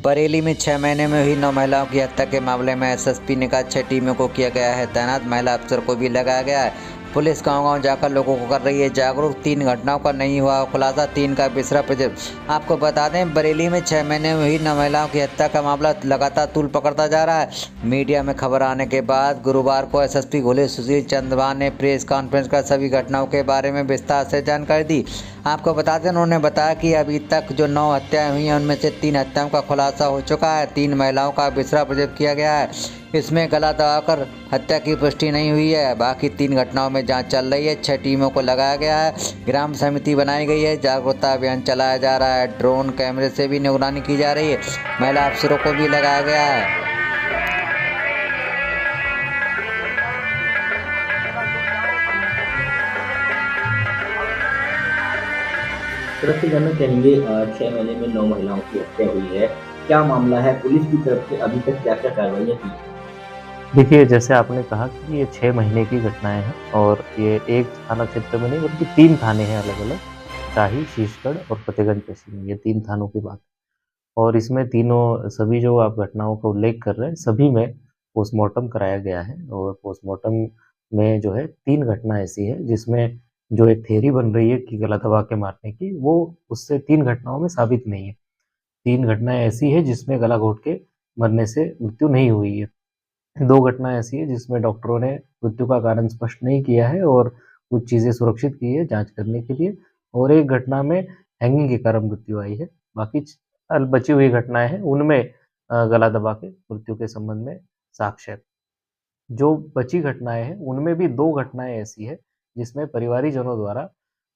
बरेली में 6 महीने में हुई 9 महिलाओं की हत्या के मामले में एसएसपी ने कहा 6 टीमों को किया गया है तैनात। महिला अफसर को भी लगाया गया है। पुलिस गांव-गांव जाकर लोगों को कर रही है जागरूक। 3 घटनाओं का नहीं हुआ खुलासा, 3 का बिसरा प्रोजेक्ट। आपको बता दें बरेली में 6 महीने में हुई 9 महिलाओं की हत्या का मामला लगातार तूल पकड़ता जा रहा है। मीडिया में खबर आने के बाद गुरुवार को एसएसपी घोले सुशील चंद्रवान ने प्रेस कॉन्फ्रेंस कर सभी घटनाओं के बारे में विस्तार से जानकारी दी। आपको बता दें उन्होंने बताया कि अभी तक जो 9 हत्याएं हुई हैं उनमें से 3 हत्याओं का खुलासा हो चुका है। 3 महिलाओं का बिसरा प्रोजेक्ट किया गया है। इसमें गला दबाकर हत्या की पुष्टि नहीं हुई है। बाकी 3 घटनाओं में जांच चल रही है। 6 टीमों को लगाया गया है। ग्राम समिति बनाई गई है। जागरूकता अभियान चलाया जा रहा है। ड्रोन कैमरे से भी निगरानी की जा रही है। महिला अफसरों को भी लगाया गया है। तरफ से जानना चाहेंगे 6 महीने में 9 महिलाओं की हत्या हुई है। क्या मामला है? पुलिस की तरफ से अभी तक क्या-क्या कार्रवाइयाँ की? देखिए, जैसे आपने कहा कि ये 6 महीने की घटनाएँ हैं और ये एक थाना क्षेत्र में नहीं बल्कि 3 थाने हैं अलग-अलग, शाही, शीशगढ़ और फतेहगंज तहसील में, ये 3 थानों की बात है। और इसमें तीनों सभी जो आप घटनाओं का उल्लेख कर रहे हैं, सभी में पोस्टमार्टम कराया गया है और पोस्टमार्टम में जो है 3 घटना ऐसी है जिसमें जो एक थियरी बन रही है कि गला दबा के मारने की, वो उससे 3 घटनाओं में साबित नहीं है। 3 घटनाएँ ऐसी हैं जिसमें गला घोंट के मरने से मृत्यु नहीं हुई है। 2 घटना ऐसी है जिसमें डॉक्टरों ने मृत्यु का कारण स्पष्ट नहीं किया है और कुछ चीज़ें सुरक्षित की है जाँच करने के लिए और एक घटना में हैंगिंग के कारण मृत्यु आई है। बाकी बची हुई घटनाएँ हैं उनमें गला दबा के मृत्यु के संबंध में साक्ष्य है। जो बची घटनाएँ हैं उनमें भी 2 घटनाएँ ऐसी हैं जिसमें परिवारीजनों द्वारा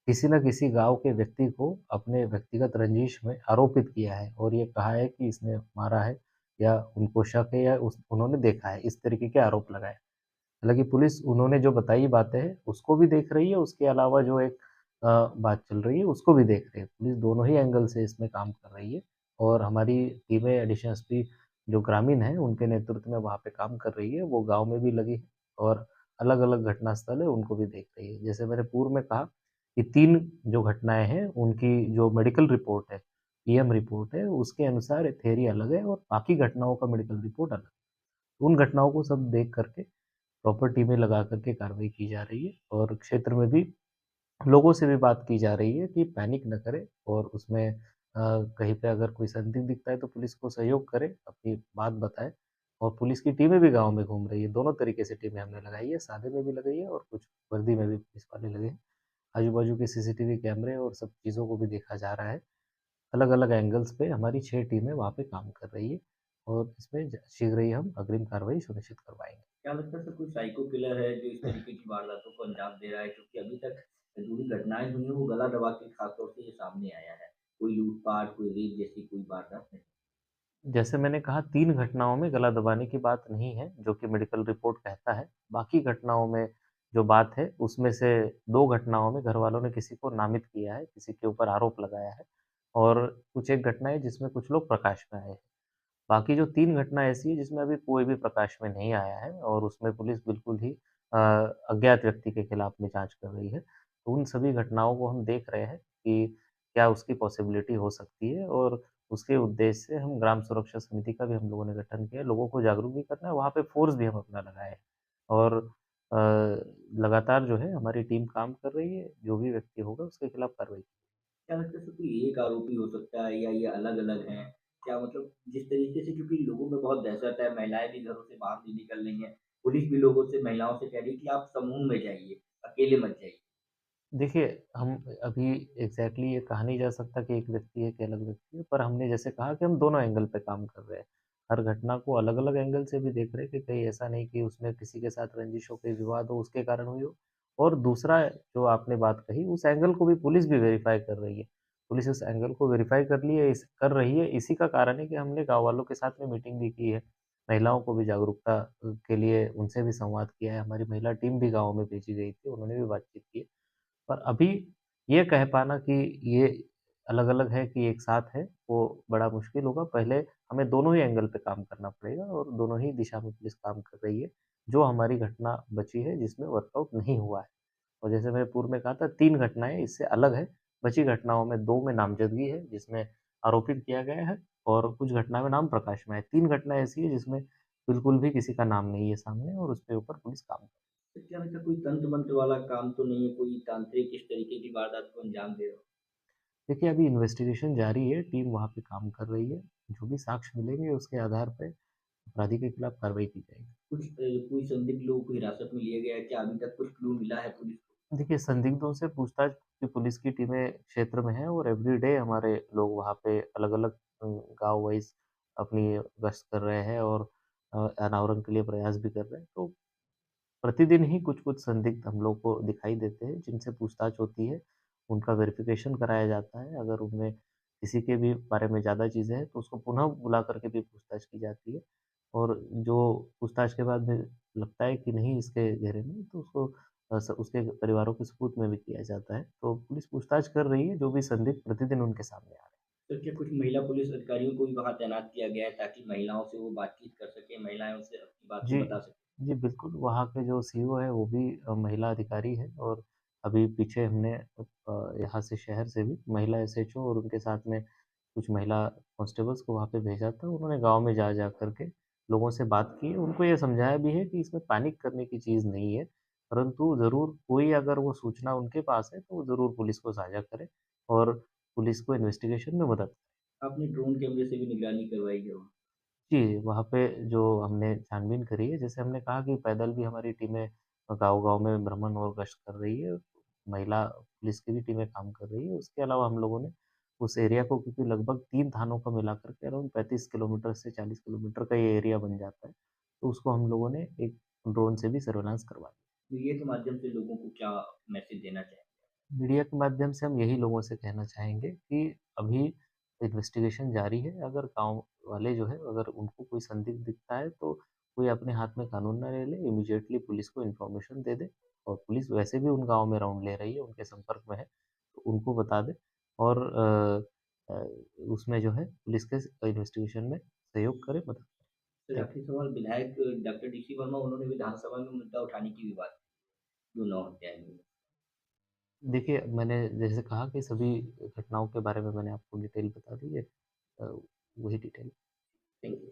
किसी न किसी गाँव के व्यक्ति को अपने व्यक्तिगत रंजिश में आरोपित किया है और ये कहा है कि इसने मारा है या उनको शक है या उन्होंने देखा है, इस तरीके के आरोप लगाए। हालाँकि पुलिस उन्होंने जो बताई बातें हैं, उसको भी देख रही है, उसके अलावा जो एक बात चल रही है, उसको भी देख रही है। पुलिस दोनों ही एंगल से इसमें काम कर रही है और हमारी टीमें एडिशनल एसपी जो ग्रामीण हैं, उनके नेतृत्व में वहाँ पे काम कर रही है। वो गाँव में भी लगी है और अलग-अलग घटनास्थल है, उनको भी देख रही है। जैसे मैंने पूर्व में कहा कि 3 जो घटनाएँ हैं, उनकी जो मेडिकल रिपोर्ट है, पीएम रिपोर्ट है, उसके अनुसार थियरी अलग है और बाकी घटनाओं का मेडिकल रिपोर्ट अलग है। उन घटनाओं को सब देख कर के प्रॉपर टीमें लगा कर के कार्रवाई की जा रही है और क्षेत्र में भी लोगों से भी बात की जा रही है कि पैनिक न करें और उसमें कहीं पे अगर कोई संदिग्ध दिखता है तो पुलिस को सहयोग करें, अपनी बात बताएँ और पुलिस की टीमें भी गाँव में घूम रही है। दोनों तरीके से टीमें हमने लगाई है, सादे में भी लगाई है और कुछ वर्दी में भी पुलिस वाले लगे हैं। आजू-बाजू के सीसीटीवी कैमरे और सब चीज़ों को भी देखा जा रहा है। अलग-अलग एंगल्स पे हमारी 6 टीमें वहाँ पे काम कर रही है और इसमें शीघ्र ही हम अग्रिम कार्रवाई सुनिश्चित करवाएँगे। क्या लगता है सर कोई साइको किलर है जो इस तरीके की वारदातों को अंजाम दे रहा है? क्योंकि अभी तक जो भी घटनाएँ हुई हैं वो गला दबा के खास तौर से ये सामने आया है। कोई लूट-पाट, कोई रेप जैसी कोई वारदात नहीं। जैसे मैंने कहा 3 घटनाओं में गला दबाने की बात नहीं है, जो कि मेडिकल रिपोर्ट कहता है। बाकी घटनाओं में जो बात है, उसमें से 2 घटनाओं में घरवालों ने किसी को नामित किया है, किसी के ऊपर आरोप लगाया है और कुछ एक घटना है जिसमें कुछ लोग प्रकाश में आए हैं। बाकी जो 3 घटना ऐसी है जिसमें अभी कोई भी प्रकाश में नहीं आया है और उसमें पुलिस बिल्कुल ही अज्ञात व्यक्ति के खिलाफ में जाँच कर रही है। तो उन सभी घटनाओं को हम देख रहे हैं कि क्या उसकी पॉसिबिलिटी हो सकती है और उसके उद्देश्य से हम ग्राम सुरक्षा समिति का भी हम लोगों ने गठन किया है। लोगों को जागरूक भी करना है, वहाँ पे फ़ोर्स भी हम अपना लगाए हैं और अ, लगातार जो है हमारी टीम काम कर रही है, जो भी व्यक्ति होगा उसके खिलाफ कार्रवाई क्या लगता है सर कोई एक आरोपी हो सकता है या ये अलग-अलग हैं? क्या मतलब जिस तरीके से क्योंकि लोगों में बहुत दहशत है, महिलाएँ भी घरों से बाहर नहीं निकल रही हैं। पुलिस भी लोगों से महिलाओं से कह रही है कि आप समूह में जाइए, अकेले मत जाइए। देखिए, हम अभी एग्ज़ैक्टली ये कहा नहीं जा सकता कि एक व्यक्ति है कि अलग व्यक्ति है, पर हमने जैसे कहा कि हम दोनों एंगल पे काम कर रहे हैं। हर घटना को अलग-अलग एंगल से भी देख रहे हैं कि कहीं ऐसा नहीं कि उसमें किसी के साथ रंजिश हो, कोई विवाद हो, उसके कारण हुई हो। और दूसरा जो आपने बात कही, उस एंगल को भी पुलिस भी वेरीफ़ाई कर रही है। पुलिस उस एंगल को वेरीफ़ाई कर रही है, इसी का कारण है कि हमने गाँव वालों के साथ में मीटिंग भी की है। महिलाओं को भी जागरूकता के लिए उनसे भी संवाद किया है। हमारी महिला टीम भी गाँव में भेजी गई थी, उन्होंने भी बातचीत की है। पर अभी ये कह पाना कि ये अलग-अलग है कि एक साथ है, वो बड़ा मुश्किल होगा। पहले हमें दोनों ही एंगल पे काम करना पड़ेगा और दोनों ही दिशा में पुलिस काम कर रही है। जो हमारी घटना बची है जिसमें वर्कआउट नहीं हुआ है और जैसे मैंने पूर्व में कहा था 3 घटनाएँ इससे अलग है। बची घटनाओं में 2 में नामज़दगी है जिसमें आरोपित किया गया है और कुछ घटना में नाम प्रकाश में आए। 3 घटनाएँ ऐसी हैं जिसमें बिल्कुल भी किसी का नाम नहीं है सामने और उसके ऊपर पुलिस काम कर तो क्या ऐसा कोई तंत्र-मंत्र वाला काम तो नहीं है, कोई तांत्रिक इस तरीके की वारदात को अंजाम दे रहा हो? देखिए, अभी इन्वेस्टिगेशन जारी है, टीम वहाँ पे काम कर रही है। जो भी साक्ष्य मिलेंगे उसके आधार पे अपराधी के खिलाफ कार्रवाई की जाएगी। कुछ कोई संदिग्ध लोगों को हिरासत में लिया गया है? क्या अभी तक कुछ क्लू मिला है पुलिस को? देखिए, संदिग्धों से पूछताछ की पुलिस की टीमें क्षेत्र में हैं और एवरीडे हमारे लोग वहाँ पे अलग-अलग गाँव वाइज़ अपनी गश्त कर रहे हैं और अनावरण के लिए प्रयास भी कर रहे हैं। तो प्रतिदिन ही कुछ-कुछ संदिग्ध हम लोग को दिखाई देते हैं, जिनसे पूछताछ होती है, उनका वेरिफ़िकेशन कराया जाता है। अगर उनमें किसी के भी बारे में ज़्यादा चीज़ें हैं, तो उसको पुनः बुला कर के भी पूछताछ की जाती है और जो पूछताछ के बाद में लगता है कि नहीं इसके घेरे में, तो उसको उसके परिवारों के सुपुर्द में भी किया जाता है। तो पुलिस पूछताछ कर रही है, जो भी संदिग्ध प्रतिदिन उनके सामने आ रहे हैं। तो क्या कुछ महिला पुलिस अधिकारियों को भी वहाँ तैनात किया गया है ताकि महिलाओं से वो बातचीत कर सकें, महिलाएँ उनसे अपनी बातें जी, बता सकें? जी बिल्कुल, वहाँ के जो सीईओ है वो भी महिला अधिकारी है और अभी पीछे हमने यहाँ से शहर से भी महिला एसएचओ और उनके साथ में कुछ महिला कांस्टेबल्स को वहाँ पे भेजा था। उन्होंने गाँव में जा कर के लोगों से बात की है, उनको ये समझाया भी है कि इसमें पैनिक करने की चीज़ नहीं है, परंतु ज़रूर कोई अगर वो सूचना उनके पास है, तो वो ज़रूर पुलिस को साझा करें और पुलिस को इन्वेस्टिगेशन में मदद आपने ड्रोन कैमरे से भी निगरानी करवाई है वहाँ? जी, वहाँ पे जो हमने छानबीन करी है, जैसे हमने कहा कि पैदल भी हमारी टीमें गाँव-गाँव में भ्रमण और गश्त कर रही है। महिला पुलिस की भी टीमें काम कर रही है। उसके अलावा हम लोगों ने उस एरिया को क्योंकि लगभग 3 थानों का मिला कर के अराउंड 35 किलोमीटर से 40 किलोमीटर का ये एरिया बन जाता है। तो उसको हम लोगों ने एक ड्रोन से भी सर्विलांस करवा दिया। मीडिया के माध्यम से लोगों को क्या मैसेज देना चाहेंगे? मीडिया के माध्यम से हम यही लोगों से कहना चाहेंगे कि अभी इन्वेस्टिगेशन जारी है। अगर गाँव वाले जो है अगर उनको कोई संदिग्ध दिखता है तो कोई अपने हाथ में कानून ना ले ले, इमीडिएटली पुलिस को इन्फॉर्मेशन दे दे और पुलिस वैसे भी उन गाँव में राउंड ले रही है, उनके संपर्क में है, तो उनको बता दे और अ, उसमें जो है पुलिस के इन्वेस्टिगेशन में सहयोग करे, मदद करे। सर थैंक आखिरी सवाल विधायक डॉक्टर डीसी वर्मा उन्होंने विधानसभा में मुद्दा उठाने की भी बात की, जो 9 हत्याएँ हुई। देखिए, मैंने जैसे कहा कि सभी घटनाओं के बारे में मैंने आपको डिटेल बता दी है। वही डिटेल थैंक यू।